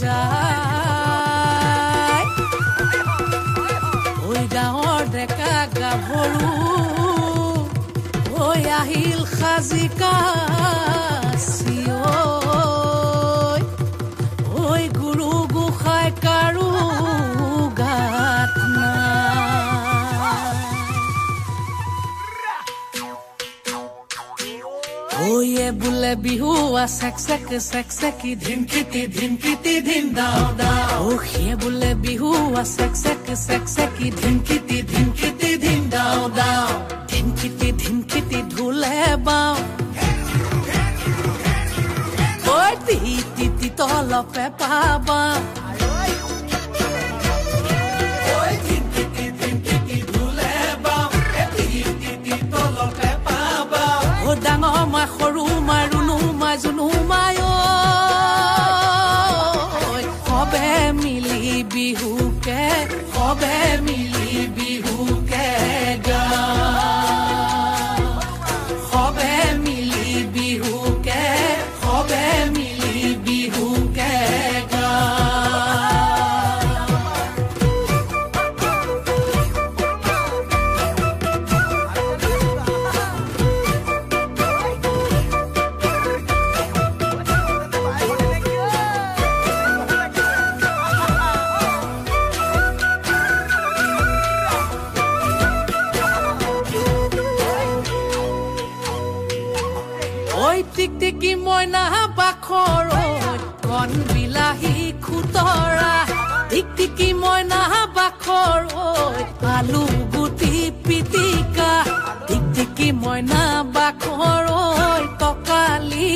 যায় ওই গাঁৱৰ ডেকা গাভৰু ওই আহিল খাজি কাছি ওই গুৰু গোসাঁই কাৰো গাত ওয়ে বুলে বিহু সেক সেকি ধিনকিতি ধিন দাও দাও ও হে বুলে বিহু সেক সেকি ধিনকিতি ধিন দাও দাও ধিনকিতি ঢোলে বাও ওই তি তলপে পাবা ওই ধিনকিতি ঢোলে বাও তি তলপে পাবা ও ডাঙৰ মা সৰু মা ৰুণু মা জুনু মায় সবে মিলি বিহুকে গা সবে মিলি বিহুকে গা টিকটিকি মইনা বাখৰ কণ বিলাহী খুতৰা টিকটিকি মইনা বাখৰ আলু গুটি পিটিকা টিকটিকি মইনা বাখৰ তকালি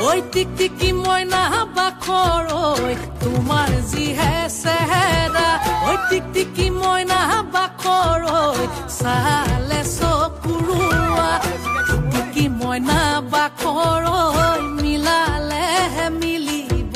ওই টিকটিকি মইনা বাখৰ তোমাৰ যিহে চেহেৰা ওই টিকটিকি মইনা বাখৰ চালে চকুৰুৱা টিকটিকি মইনা বাখৰ মিলালেহে মিলিব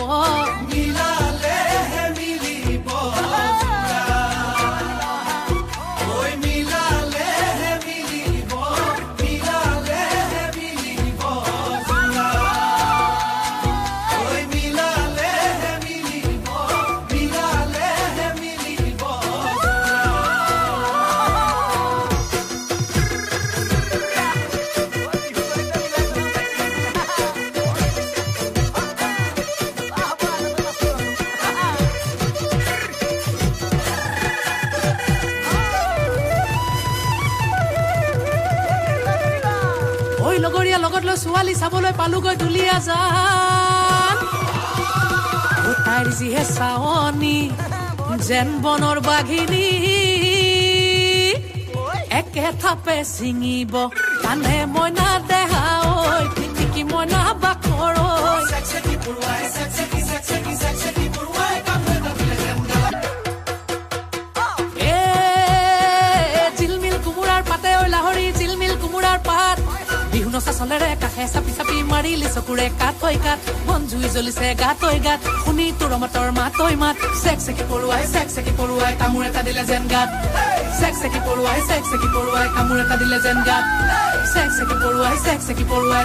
ওই লগৰীয়া লগত লৈ ছোৱালী চাবলৈ পালোগৈ দুলীয়া জান তাইৰ যিহে চাৱনী যেন বনৰ বাঘিনী একে থাপে ছিঙিব কানে মইনা দেহা ঐ টিকটিকি মইনা বাখৰ জিলমিল কোমোৰাৰ পাতে ঐ লাহৰি জিলমিল কোমোৰাৰ পাত বিহু নচা চলেৰে কাষে চাপি মাৰিলি চকুৰে কাট বন জুই জ্বলিছে গাত শুনি তোৰ মতৰ মাত চেক চেকি পৰুৱাই কামোৰ এটা দিলে যেন গাত চেক চেকি পৰুৱাই কামোৰ এটা দিলে যেন গাত চেক চেকি পৰুৱাই